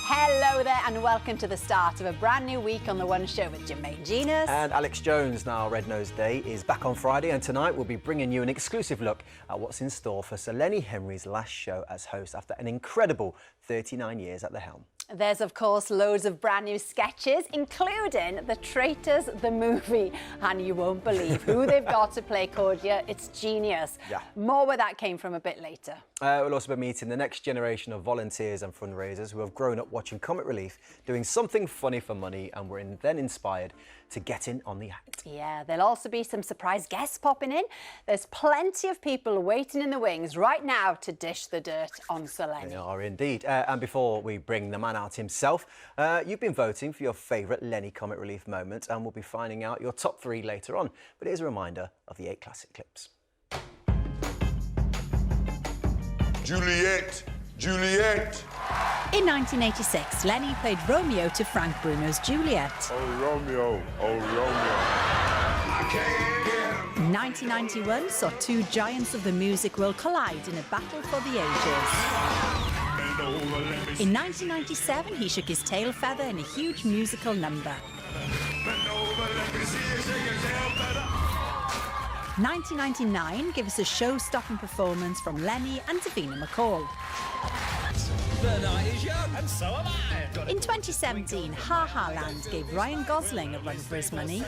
Hello there and welcome to the start of a brand new week on The One Show with Jermaine Genus. And Alex Jones. Now, Red Nose Day is back on Friday, and tonight we'll be bringing you an exclusive look at what's in store for Sir Lenny Henry's last show as host after an incredible 39 years at the helm. There's, of course, loads of brand new sketches, including The Traitors, the movie. And you won't believe who they've got to play Cordia. It's genius. Yeah. More where that came from a bit later. We'll also be meeting the next generation of volunteers and fundraisers who have grown up watching Comic Relief, doing something funny for money, and were then inspired to get in on the act. Yeah, there'll also be some surprise guests popping in. There's plenty of people waiting in the wings right now to dish the dirt on Sir Lenny. They are indeed. And before we bring the man out himself, you've been voting for your favourite Lenny Comic Relief moment, and we'll be finding out your top 3 later on. But here's a reminder of the 8 classic clips. Juliet! Juliet! In 1986, Lenny played Romeo to Frank Bruno's Juliet. Oh, Romeo! Oh, Romeo! 1991 saw 2 giants of the music world collide in a battle for the ages. In 1997, he shook his tail feather in a huge musical number. 1999 gave us a show-stopping performance from Lenny and Davina McCall. The night is young, and so am I. In 2017, Ha Ha Land gave Ryan Gosling a run for his money.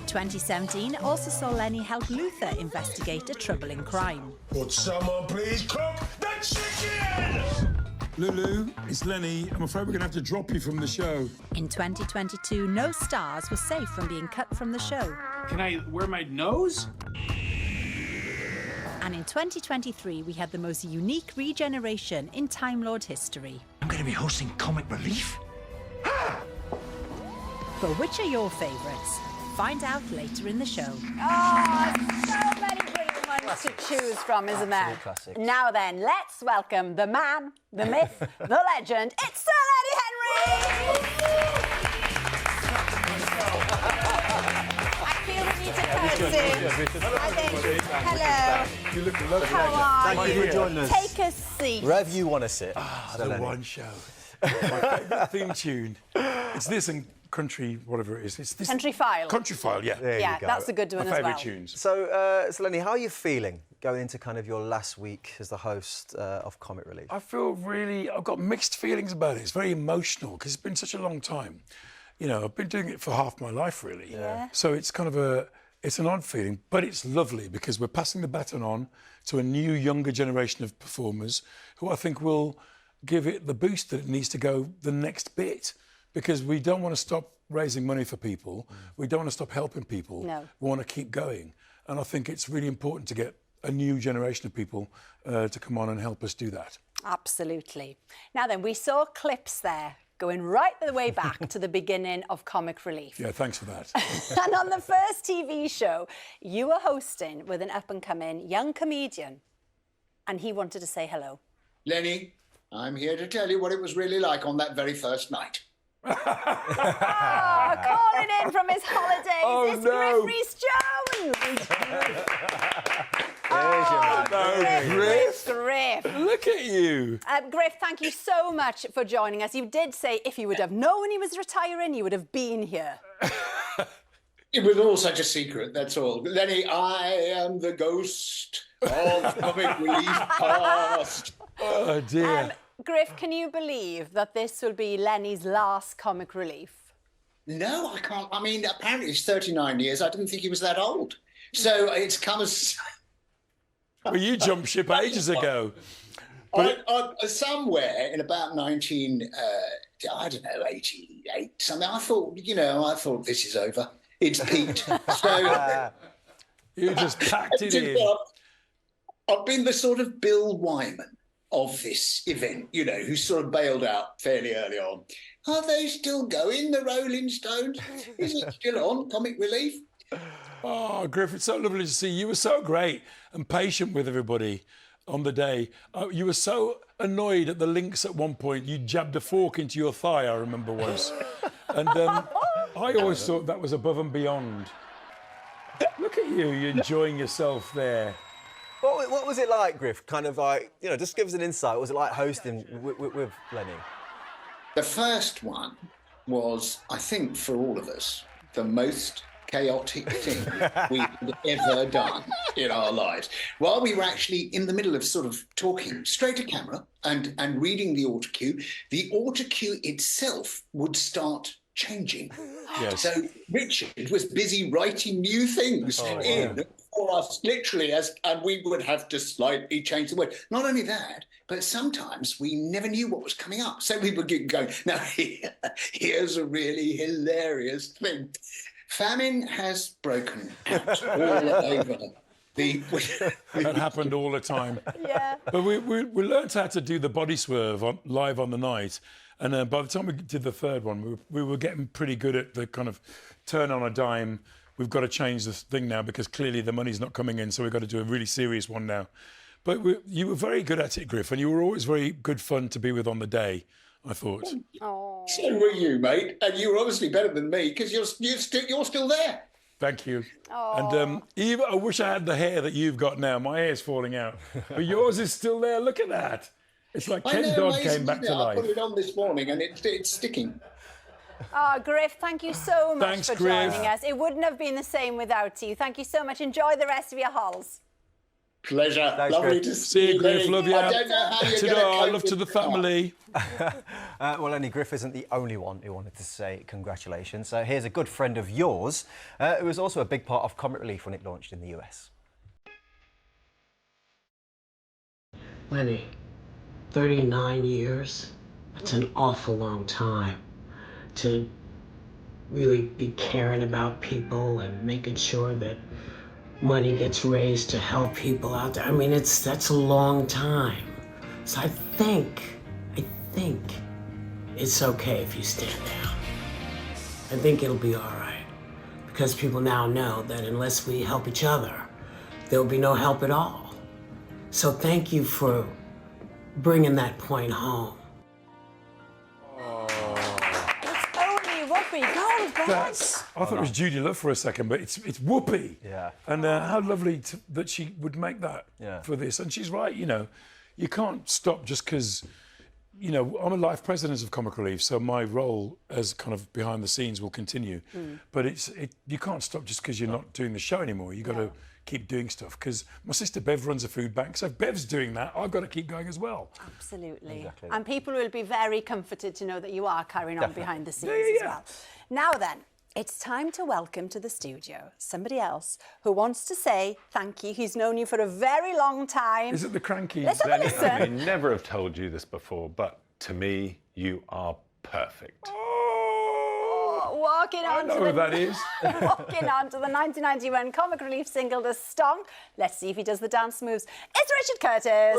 2017 also saw Lenny help Luther investigate a troubling crime. Would someone please cook the chicken? Lulu, it's Lenny. I'm afraid we're going to have to drop you from the show. In 2022, no stars were safe from being cut from the show. Can I wear my nose? And in 2023, we had the most unique regeneration in Time Lord history. I'm going to be hosting Comic Relief. But which are your favourites? Find out later in the show. Oh, so many brilliant ones to choose from, isn't there? Absolute classics. Now then, let's welcome the man, the myth, the legend. It's Sir Lenny Henry! I feel we need to curtsy. I think. Hello. You look lovely. How are Thank you for joining us. Take a seat. Wherever you want to sit. The One Show. My favourite theme tune. It's this and Country, whatever it is. It's this. Country File. Country File, yeah. There Yeah, you go. that's a good one My as well. favourite tunes. So, Lenny, how are you feeling going into kind of your last week as the host of Comic Relief? I've got mixed feelings about it. It's very emotional because it's been such a long time. You know, I've been doing it for half my life, really. Yeah. So it's kind of it's an odd feeling, but it's lovely because we're passing the baton on to a new, younger generation of performers who I think will give it the boost that it needs to go the next bit, because we don't want to stop raising money for people. We don't want to stop helping people. No. We want to keep going. And I think it's really important to get a new generation of people to come on and help us do that. Absolutely. Now then, we saw clips there going right the way back to the beginning of Comic Relief. Yeah, thanks for that. And on the first TV show, you were hosting with an up-and-coming young comedian, and he wanted to say hello. Lenny, I'm here to tell you what it was really like on that very first night. Oh, calling in from his holidays, Oh, it's no. Griff Rhys-Jones. Griff. Look at you. Griff, thank you so much for joining us. You did say if you would have known he was retiring, you would have been here. It was all such a secret, that's all. Lenny, I am the ghost of Comic Relief past. Oh, dear. Griff, can you believe that this will be Lenny's last Comic Relief? No, I can't. I mean, apparently it's 39 years. I didn't think he was that old. So it's come as... Well, you jumped ship ages ago. Somewhere in about 88, something, I thought this is over. It's peaked. So You just packed it in. I've been the sort of Bill Wyman of this event, who sort of bailed out fairly early on. Are they still going, the Rolling Stones? Is it still on, Comic Relief? Oh, Griff, it's so lovely to see you. You were so great and patient with everybody on the day. You were so annoyed at the links at one point. You jabbed a fork into your thigh, I remember once. And I always thought that was above and beyond. Look at you, you're enjoying yourself there. what was it like, Griff? Kind of like, you know, just give us an insight. What was it like hosting with Lenny? The first one was, I think, for all of us, the most chaotic thing we've ever done in our lives. While we were actually in the middle of sort of talking straight to camera and reading the autocue itself would start changing. Yes. So Richard was busy writing new things for us, literally, and we would have to slightly change the word. Not only that, but sometimes we never knew what was coming up. So we would get going, now here's a really hilarious thing. Famine has broken out all over That happened all the time. Yeah. But we learned how to do the body swerve live on the night. And by the time we did the third one, we were getting pretty good at the kind of turn on a dime. We've got to change this thing now because clearly the money's not coming in, so we've got to do a really serious one now. But you were very good at it, Griff, and you were always very good fun to be with on the day, I thought. Oh. So were you, mate, and you were obviously better than me because you're still there. Thank you. And Eve, I wish I had the hair that you've got now. My hair's falling out, but yours is still there. Look at that. It's like Ken Dodd came back to life. I put it on this morning and it's sticking. Oh, Griff, thank you so much Thanks, for Griff. joining us. It wouldn't have been the same without you. Thank you so much. Enjoy the rest of your halls. Pleasure. Thanks, Lovely Griff. to See you, Griff. Lenny. Love you. I don't know how you're Ta-da, going to love to the family. Well, Lenny, Griff isn't the only one who wanted to say congratulations. Here's a good friend of yours who was also a big part of Comic Relief when it launched in the US. Lenny, 39 years, that's an awful long time to really be caring about people and making sure that money gets raised to help people out there. I mean, that's a long time. So I think it's okay if you stand down. I think it'll be all right because people now know that unless we help each other, there'll be no help at all. So thank you for bringing that point home. It's only Whoopi Goldberg. I thought it was Judy Love for a second, but it's Whoopi. Yeah. And how lovely that she would make that for this. And she's right, you know, you can't stop just because, you know, I'm a life president of Comic Relief, so my role as kind of behind the scenes will continue. But you can't stop just because you're not doing the show anymore. You've got to keep doing stuff because my sister Bev runs a food bank, so if Bev's doing that, I've got to keep going as well. Absolutely. Exactly. And people will be very comforted to know that you are carrying on behind the scenes as well. Now then, it's time to welcome to the studio somebody else who wants to say thank you. He's known you for a very long time. Is it the cranky? Let's have a Lenny, listen. I may never have told you this before, but to me, you are perfect. Walking on I know who that is. Walking on to the 1991 Comic Relief single, The Stonk. Let's see if he does the dance moves. It's Richard Curtis.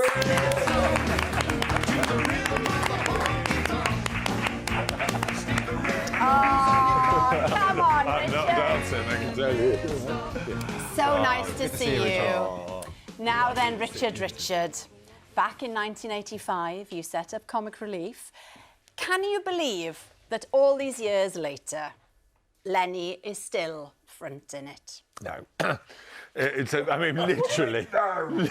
Oh, come on, I'm Richard. not dancing, I can tell you. So nice to see you. Richard. Now then, Richard. Back in 1985, you set up Comic Relief. Can you believe that all these years later, Lenny is still fronting it? No. I mean, literally. No.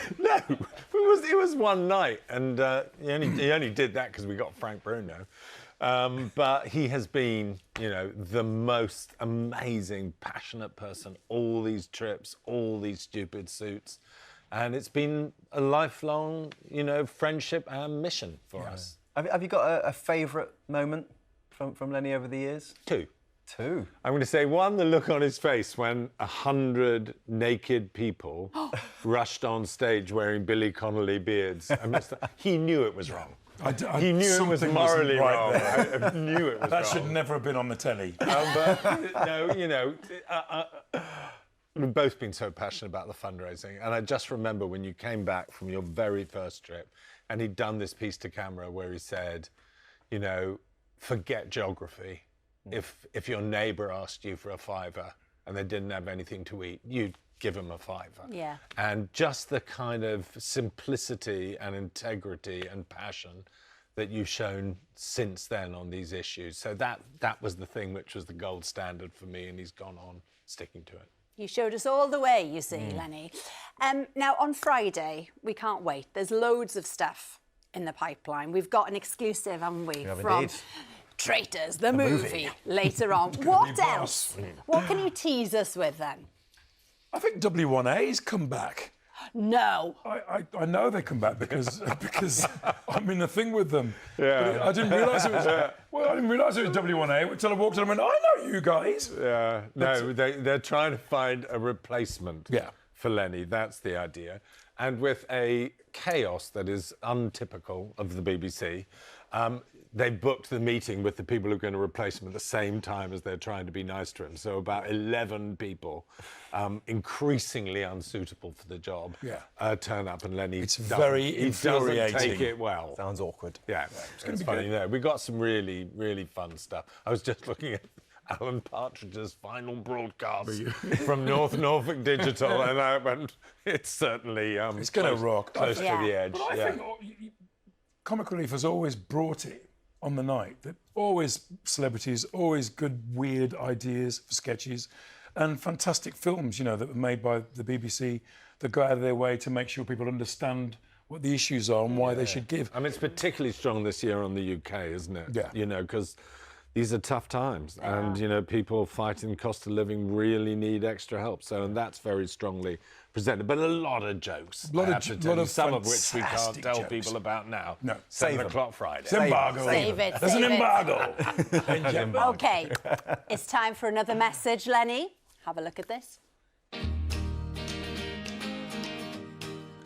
It was one night, and he only did that because we got Frank Bruno. But he has been, you know, the most amazing, passionate person. All these trips, all these stupid suits. And it's been a lifelong, you know, friendship and mission for us. Have you got a favourite moment from Lenny over the years? Two. Two? I'm going to say one, the look on his face when 100 naked people rushed on stage wearing Billy Connolly beards. He knew it was wrong. He knew it was something morally wasn't right wrong. there. I knew it was That wrong. should never have been on the telly. But, no, you know, we've both been so passionate about the fundraising. And I just remember when you came back from your very first trip and he'd done this piece to camera where he said, you know, forget geography. If your neighbour asked you for a fiver and they didn't have anything to eat, you'd give them a fiver. Yeah. And just the kind of simplicity and integrity and passion that you've shown since then on these issues. So that was the thing which was the gold standard for me, and he's gone on sticking to it. You showed us all the way, you see, Lenny. Now, on Friday, we can't wait. There's loads of stuff in the pipeline. We've got an exclusive, haven't we, from indeed. Traitors, the movie, later on. What else? What can you tease us with then? I think W1A's come back. No. I know they come back because I'm in a thing with them. Yeah. But I didn't realise it was. Well, I didn't realise it was W1A until I walked in and went, I know you guys. Yeah. No, they're trying to find a replacement Yeah. for Lenny. That's the idea. And with a chaos that is untypical of the BBC, they booked the meeting with the people who are going to replace him at the same time as they're trying to be nice to him. So about 11 people, increasingly unsuitable for the job, turn up, and Lenny It's doesn't, very he doesn't infuriating. take it well. Sounds awkward. Yeah, it's funny. No, we got some really, really fun stuff. I was just looking at Alan Partridge's final broadcast from North Norfolk Digital, and I went, it's certainly It's going to rock. close to the edge. But I think Comic Relief has always brought it on the night. That always celebrities, always good, weird ideas for sketches, and fantastic films, you know, that were made by the BBC that go out of their way to make sure people understand what the issues are and why they should give. I mean, it's particularly strong this year on the UK, isn't it? Yeah. You know, because these are tough times, and you know, people fighting cost of living really need extra help. So, and that's very strongly presented. But a lot of jokes, some of which we can't tell people about now. No, 7 o'clock Friday. It's embargo. Save it. There's an save it. embargo. OK, it's time for another message, Lenny. Have a look at this.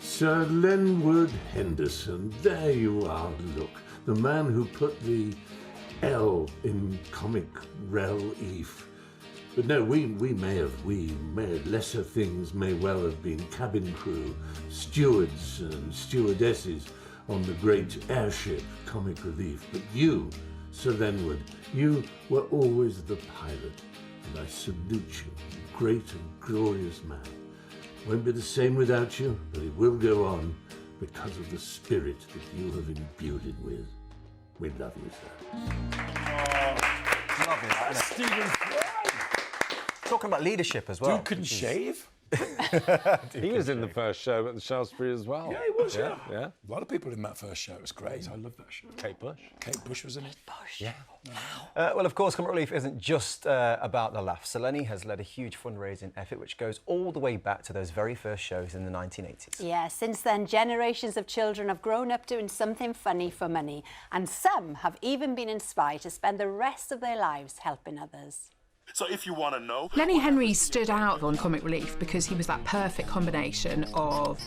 Sir Lenwood Henderson, there you are, look. The man who put the L in comic relief. But no, we may have lesser things may well have been cabin crew, stewards and stewardesses on the great airship Comic Relief. But you, Sir Lenwood, you were always the pilot, and I salute you, great and glorious man. Won't be the same without you, but it will go on because of the spirit that you have imbued it with. We love you, sir. Lovely, that, isn't it? Stephen Fry. Talking about leadership as well. Dude couldn't shave. He was in the first show at the Shaftesbury as well. Yeah, he was, yeah. Yeah. A lot of people in that first show. It was great. I loved that show. Kate Bush. Kate Bush was in it. Yeah. Well, of course, Comic Relief isn't just about the laughs. So Lenny has led a huge fundraising effort which goes all the way back to those very first shows in the 1980s. Yeah, since then, generations of children have grown up doing something funny for money, and some have even been inspired to spend the rest of their lives helping others. So if you want to know... Lenny Henry stood out on Comic Relief because he was that perfect combination of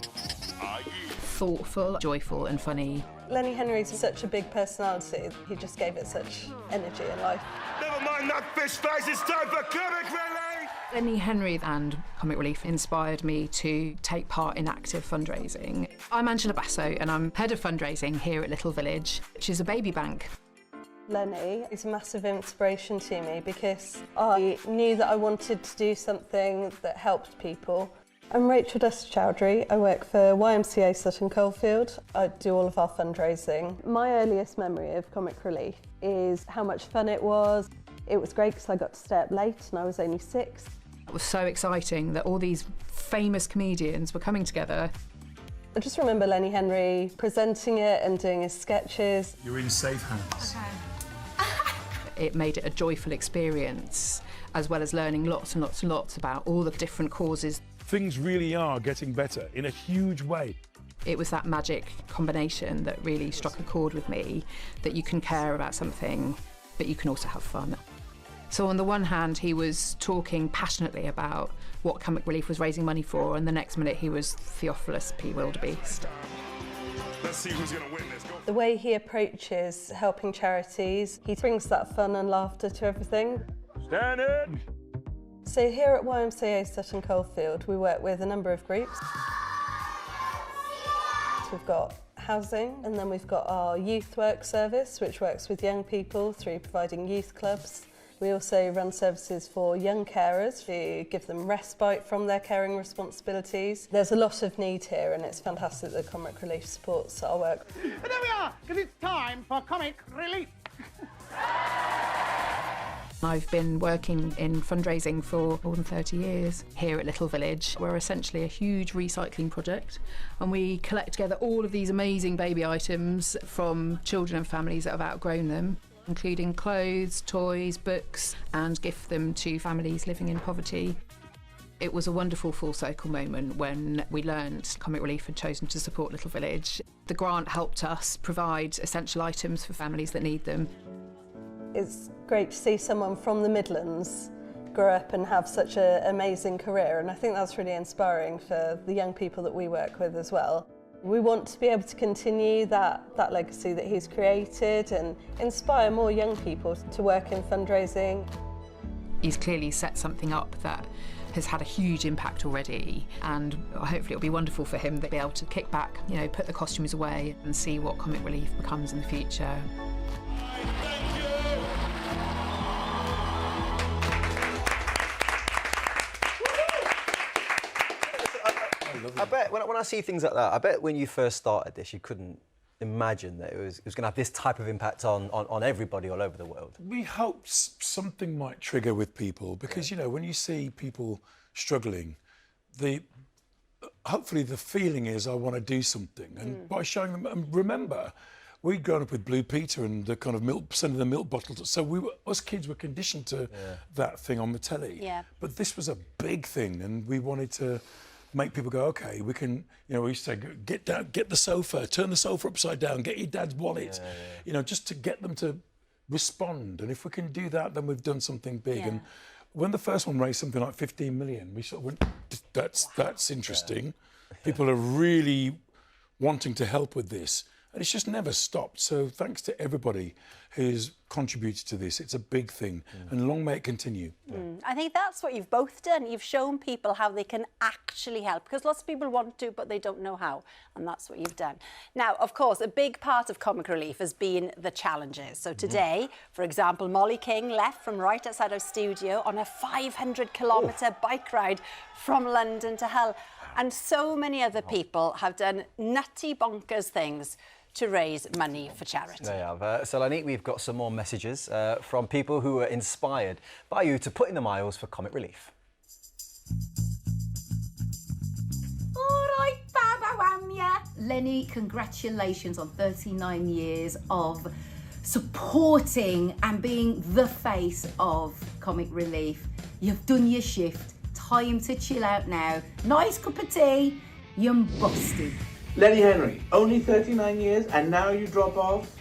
thoughtful, joyful and funny. Lenny Henry's such a big personality. He just gave it such energy and life. Never mind that fish face, it's time for Comic Relief! Lenny Henry and Comic Relief inspired me to take part in active fundraising. I'm Angela Basso and I'm head of fundraising here at Little Village, which is a baby bank. Lenny is a massive inspiration to me because I knew that I wanted to do something that helped people. I'm Rachel Dust-Chowdhury. I work for YMCA Sutton Coldfield. I do all of our fundraising. My earliest memory of Comic Relief is how much fun it was. It was great because I got to stay up late and I was only 6. It was so exciting that all these famous comedians were coming together. I just remember Lenny Henry presenting it and doing his sketches. You're in safe hands. Okay. It made it a joyful experience, as well as learning lots and lots and lots about all the different causes. Things really are getting better in a huge way. It was that magic combination that really struck a chord with me, that you can care about something, but you can also have fun. So on the one hand, he was talking passionately about what Comic Relief was raising money for, and the next minute he was Theophilus P. Wildebeest. Let's see who's going to win this. Go. The way he approaches helping charities, he brings that fun and laughter to everything. Stand in! So here at YMCA Sutton Coldfield, we work with a number of groups. We've got housing, and then we've got our youth work service, which works with young people through providing youth clubs. We also run services for young carers to give them respite from their caring responsibilities. There's a lot of need here, and it's fantastic that Comic Relief supports our work. And there we are, because it's time for Comic Relief. I've been working in fundraising for more than 30 years here at Little Village. We're essentially a huge recycling project, and we collect together all of these amazing baby items from children and families that have outgrown them, including clothes, toys, books, and gift them to families living in poverty. It was a wonderful full circle moment when we learnt Comic Relief had chosen to support Little Village. The grant helped us provide essential items for families that need them. It's great to see someone from the Midlands grow up and have such an amazing career, and I think that's really inspiring for the young people that we work with as well. We want to be able to continue that legacy that he's created and inspire more young people to work in fundraising. He's clearly set something up that has had a huge impact already, and hopefully it'll be wonderful for him to be able to kick back, you know, put the costumes away and see what Comic Relief becomes in the future. I bet when I see things like that, I bet when you first started this, you couldn't imagine that it was going to have this type of impact on everybody all over the world. We hoped something might trigger with people because, you know, when you see people struggling, hopefully the feeling is, I want to do something. And by showing them, and remember, we'd grown up with Blue Peter and the kind of milk, sending the milk bottles. So us kids were conditioned to that thing on the telly. Yeah. But this was a big thing, and we wanted to make people go, okay, we can, you know, we used to say, get down, get the sofa, turn the sofa upside down, get your dad's wallet, you know, just to get them to respond. And if we can do that, then we've done something big. And when the first one raised something like 15 million, we sort of went, that's interesting. People are really wanting to help with this. And it's just never stopped. So thanks to everybody who's contributed to this. It's a big thing, and long may it continue. I think that's what you've both done. You've shown people how they can actually help, because lots of people want to, but they don't know how, and that's what you've done. Now, of course, a big part of Comic Relief has been the challenges. So today, for example, Molly King left from right outside our studio on a 500-kilometre bike ride from London to Hull. And so many other people have done nutty, bonkers things to raise money for charity. They have. So, Lenny, we've got some more messages from people who were inspired by you to put in the miles for Comic Relief. All right, Baba Wamya. Lenny, congratulations on 39 years of supporting and being the face of Comic Relief. You've done your shift. Time to chill out now. Nice cup of tea. You're busted. Lenny Henry, only 39 years and now you drop off?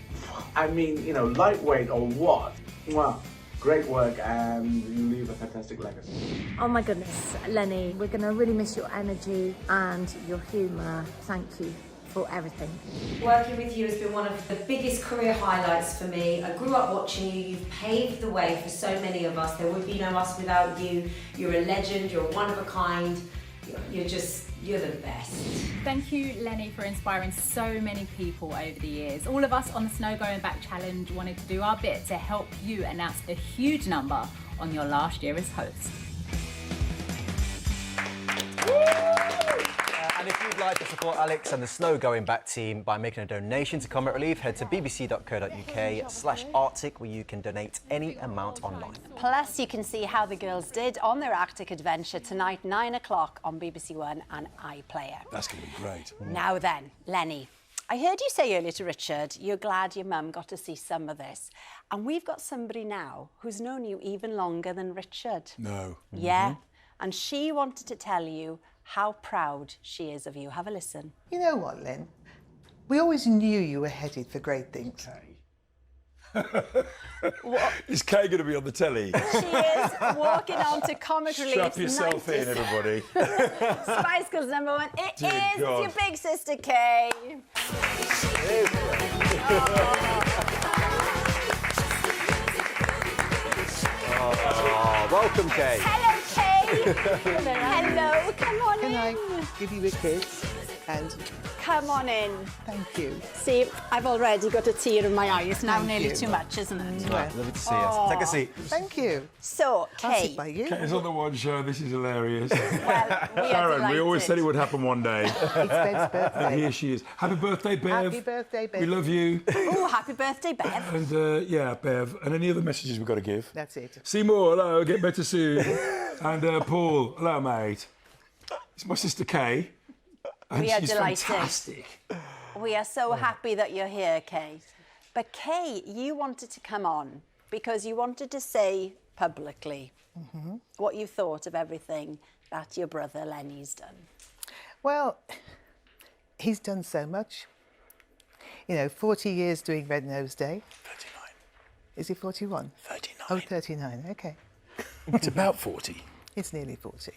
I mean, you know, lightweight or what? Wow, great work and you leave a fantastic legacy. Oh my goodness, Lenny, we're going to really miss your energy and your humour. Thank you for everything. Working with you has been one of the biggest career highlights for me. I grew up watching you. You've paved the way for so many of us. There would be no us without you. You're a legend. You're one of a kind. You're the best. Thank you, Lenny, for inspiring so many people over the years. All of us on the Snow Going Back Challenge wanted to do our bit to help you announce a huge number on your last year as host. And if you'd like to support Alex and the Snow Going Back team by making a donation to Comic Relief, head to bbc.co.uk/Arctic, where you can donate any amount online. Plus, you can see how the girls did on their Arctic adventure tonight, 9 o'clock on BBC One and iPlayer. That's going to be great. Now then, Lenny, I heard you say earlier to Richard, you're glad your mum got to see some of this. And we've got somebody now who's known you even longer than Richard. No. Yeah. And she wanted to tell you how proud she is of you. Have a listen. You know what, Len? We always knew you were headed for great things. Is Kay going to be on the telly? She is walking on to Comic Relief. Strap yourself in, everybody. Spice Girls #1. It Dear is God. your big sister, Kay. Oh, welcome, Kay. Hello, Kay. Hello, come on Can in. I give you a kiss and come on in. Thank you. See, I've already got a tear in my eye. It's now Thank nearly you. too much, isn't it? Lovely to see you. Take a seat. Thank you. So, I'll Kay, sit by you. Kate's on the one show. This is hilarious. well, we are Sharon, we always delighted. said it would happen one day. It's Bev's And birthday. here she is. Happy birthday, Bev. Happy birthday, Bev. We love you. Oh, happy birthday, Bev. And yeah, Bev. And any other messages we've got to give? That's it. Seymour, hello, get better soon. And Paul, hello, mate. It's my sister Kay. And We are she's delighted. fantastic. We are so happy that you're here, Kay. But Kay, you wanted to come on because you wanted to say publicly what you thought of everything that your brother Lenny's done. Well, he's done so much. You know, 40 years doing Red Nose Day. 39. Is he 41? 39. Oh, 39, OK. It's about 40. It's nearly 40.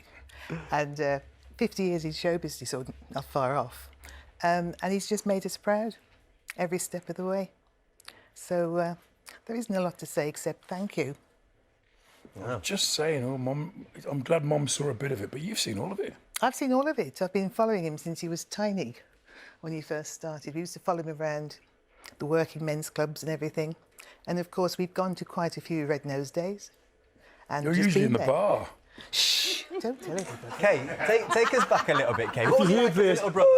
And 50 years in show business, or not far off. And he's just made us proud every step of the way. So there isn't a lot to say except thank you. Wow. Just saying, oh, Mum, I'm glad Mum saw a bit of it, but you've seen all of it. I've seen all of it. I've been following him since he was tiny, when he first started. We used to follow him around the working men's clubs and everything. And of course, we've gone to quite a few Red Nose Days. And You're just usually been in the there. bar. Shh, don't tell everybody. Kay, take us back a little bit, Kay. What was You it hear like as a this? little brother?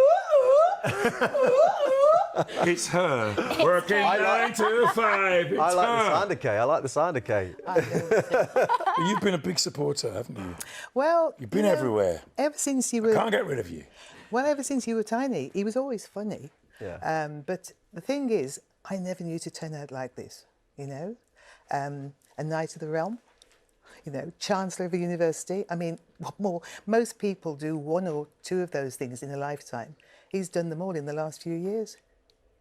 It's her. Working 9 to 5. It's I like the her. sound of Kay. I like the sound of Kay. Well, you've been a big supporter, haven't you? Well, You've been you know, everywhere. Ever since you were... Can't get rid of you. Well, ever since you were tiny, he was always funny. Yeah. But the thing is, I never knew to turn out like this, you know? A Knight of the Realm, you know, Chancellor of a university. I mean, what more? Most people do 1 or 2 of those things in a lifetime. He's done them all in the last few years.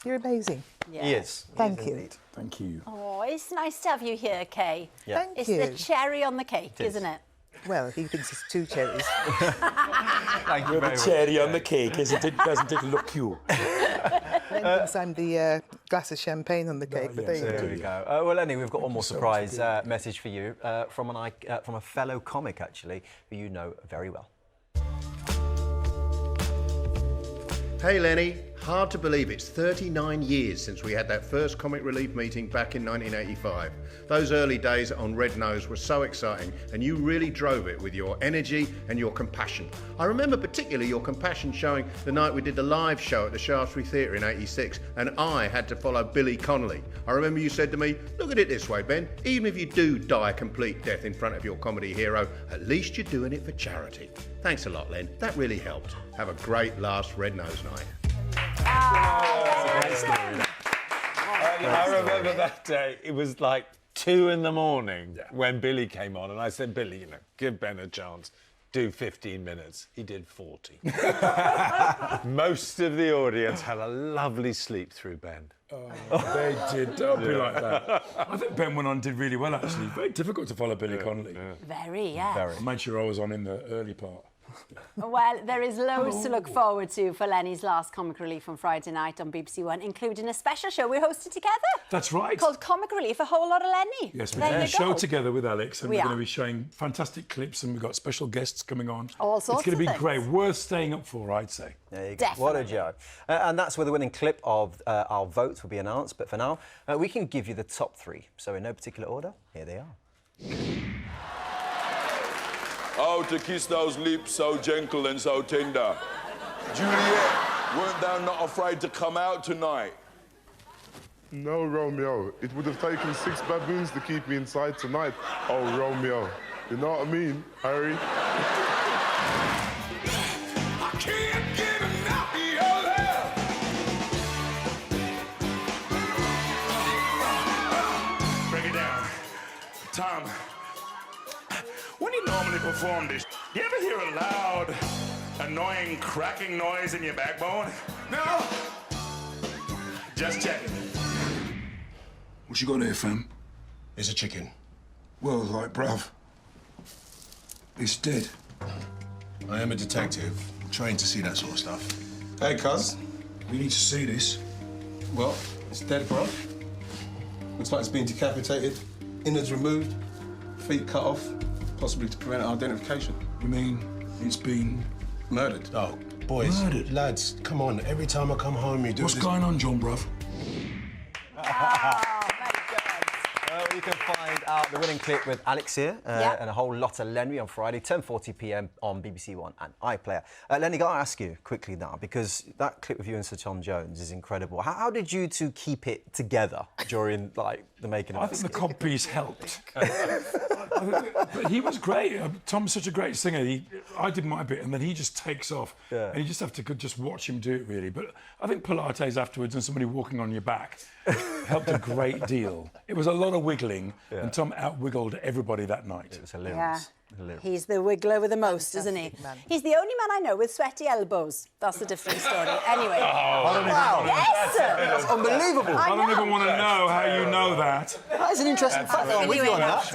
You're amazing. Yeah. He is. Thank you. Indeed. Thank you. Oh, it's nice to have you here, Kay. Yeah. Thank It's you. the cherry on the cake, It is. isn't it? Well, he thinks it's 2 cherries. Thank you You're very the much. cherry on the cake, isn't it? Doesn't it look cute? Len thinks I'm the glass of champagne on the cake, but there you There go. we go. Well, Lenny, we've got one more surprise message for you from a fellow comic, actually, who you know very well. Hey Lenny, hard to believe it's 39 years since we had that first Comic Relief meeting back in 1985. Those early days on Red Nose were so exciting and you really drove it with your energy and your compassion. I remember particularly your compassion showing the night we did the live show at the Shaftesbury Theatre in '86 and I had to follow Billy Connolly. I remember you said to me, look at it this way Ben, even if you do die a complete death in front of your comedy hero, at least you're doing it for charity. Thanks a lot Len, that really helped. Have a great last Red Nose night. I remember that day. It was like 2 in the morning when Billy came on, and I said, Billy, you know, give Ben a chance. Do 15 minutes. He did 40. Most of the audience had a lovely sleep through Ben. Oh, they did. Don't be like that. I think Ben went on and did really well, actually. Very difficult to follow Billy Connolly. Very, yeah. I made sure I was on in the early part. Well, there is loads to look forward to for Lenny's last Comic Relief on Friday night on BBC One, including a special show we're hosting together. That's right. Called Comic Relief, a whole lot of Lenny. Yes, we're There doing a you show go. together with Alex, and We we're going are. to be showing fantastic clips, and we've got special guests coming on. All sorts It's going of to be things. great. Worth staying up for, I'd say. There you go. What a joke. And that's where the winning clip of our votes will be announced. But for now, we can give you the top 3. So in no particular order, here they are. Oh, to kiss those lips so gentle and so tender. Juliet, weren't thou not afraid to come out tonight? No, Romeo. It would have taken 6 baboons to keep me inside tonight. Oh, Romeo. You know what I mean, Harry? I can't get enough of your love. Break it down. Tom, when you normally perform this, you ever hear a loud, annoying cracking noise in your backbone? No? Just checking. What you got there, fam? It's a chicken. Well, like, bruv, it's dead. I am a detective, trained to see that sort of stuff. Hey, cuz, we need to see this. Well, it's dead, bro. Looks like it's been decapitated, innards removed, feet cut off, possibly to prevent identification. You mean it's been murdered? Oh, Boys, Murdered. lads, come on. Every time I come home, you do What's this. going on, John, bruv? Well, you can find out the winning clip with Alex here and a whole lot of Lenny on Friday, 10:40 p.m. on BBC One and iPlayer. Lenny, got to ask you quickly now, because that clip of you and Sir Tom Jones is incredible. How did you two keep it together during the making of it? I think the cod piece helped. But he was great. Tom's such a great singer. I did my bit, and then he just takes off. Yeah. And you just have to just watch him do it, really. But I think Pilates afterwards and somebody walking on your back helped a great deal. It was a lot of wiggling, and Tom out-wiggled everybody that night. It was hilarious. Yeah. He's the wiggler with the most, isn't he? Man. He's the only man I know with sweaty elbows. That's a different story. Anyway. Wow. Yes! That's unbelievable. I don't even want to know how you know that. That is an interesting fact. I'm with you on that.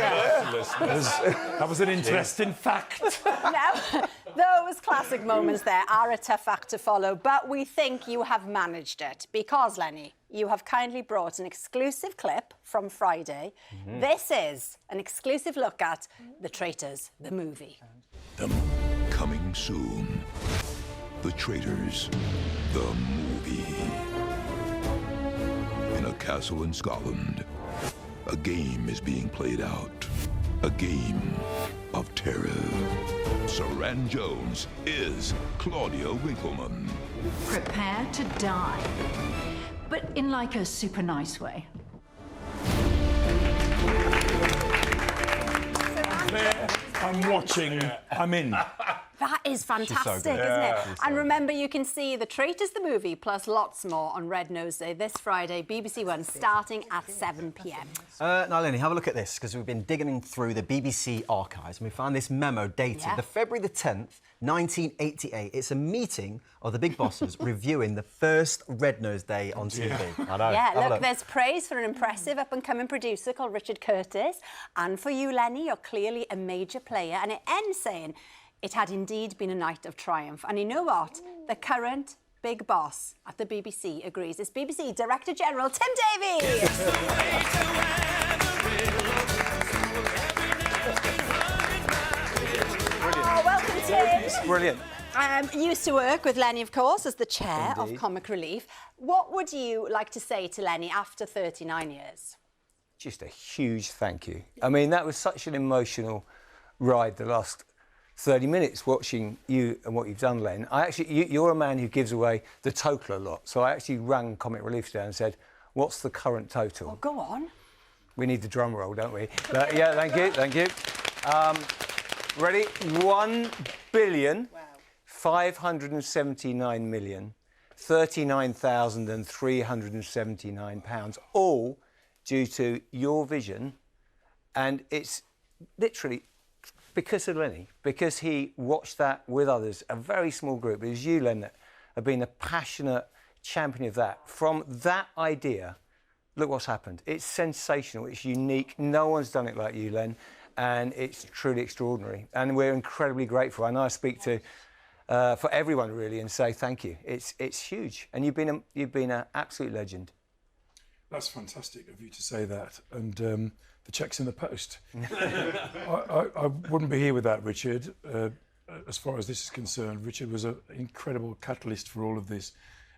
That was an interesting fact. Now, those classic moments there are a tough act to follow, but we think you have managed it because, Lenny, you have kindly brought an exclusive clip from Friday. This is an exclusive look at The Traitors, the movie. Coming soon. The Traitors, the movie. In a castle in Scotland, a game is being played out. A game of terror. Saran Jones is Claudia Winkleman. Prepare to die, but in like a super nice way. I'm watching. I'm in. That is fantastic, good. isn't it? She's And remember, you can see The Traitors, the movie, plus lots more on Red Nose Day this Friday, BBC One, starting at 7 p.m. Now, Lenny, have a look at this, because we've been digging through the BBC archives and we found this memo dated the February the 10th, 1988. It's a meeting of the big bosses reviewing the first Red Nose Day on TV. I know. Yeah, look, there's praise for an impressive up-and-coming producer called Richard Curtis. And for you, Lenny, you're clearly a major player. And it ends saying, it had indeed been a night of triumph. And you know what? The current big boss at the BBC agrees. It's BBC Director General Tim Davies. Oh, welcome, Tim. Brilliant. Used to work with Lenny, of course, as the chair of Comic Relief. What would you like to say to Lenny after 39 years? Just a huge thank you. I mean, that was such an emotional ride the last 30 minutes watching you and what you've done, Len. You're a man who gives away the total a lot. So I actually rang Comic Relief today and said, what's the current total? Oh, go on. We need the drum roll, don't we? But, yeah, thank you. Ready? 1,579,039,379 pounds, all due to your vision. And it's literally because of Lenny, because he watched that with others, a very small group. It was you, Len, that have been a passionate champion of that. From that idea, look what's happened. It's sensational, it's unique. No one's done it like you, Len, and it's truly extraordinary. And we're incredibly grateful. I know I speak to for everyone really and say thank you. It's huge, and you've been an absolute legend. That's fantastic of you to say that. And the check's in the post. I wouldn't be here without Richard. As far as this is concerned, Richard was an incredible catalyst for all of this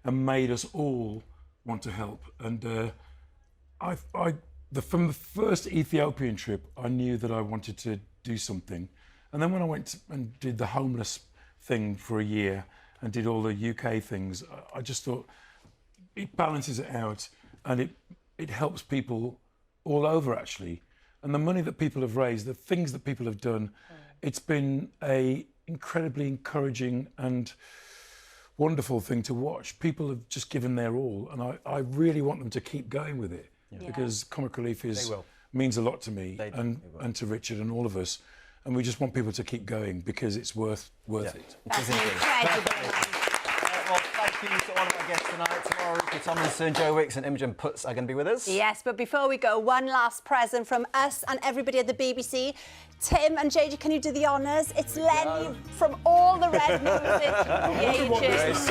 and made us all want to help. And from the first Ethiopian trip, I knew that I wanted to do something. And then when I went and did the homeless thing for a year and did all the UK things, I just thought it balances it out and it helps people all over, actually. And the money that people have raised, the things that people have done, it's been a incredibly encouraging and wonderful thing to watch. People have just given their all, and I really want them to keep going with it because Comic Relief means a lot to me and to Richard and all of us. And we just want people to keep going because it's worth it. That's incredible. Well, thank you to all of our guests tonight. Tomorrow, Ricky Tomlinson, Joe Wicks and Imogen Putz are going to be with us. Yes, but before we go, one last present from us and everybody at the BBC. Tim and JJ, can you do the honours? It's Lenny from all the Red Noses. Congratulations.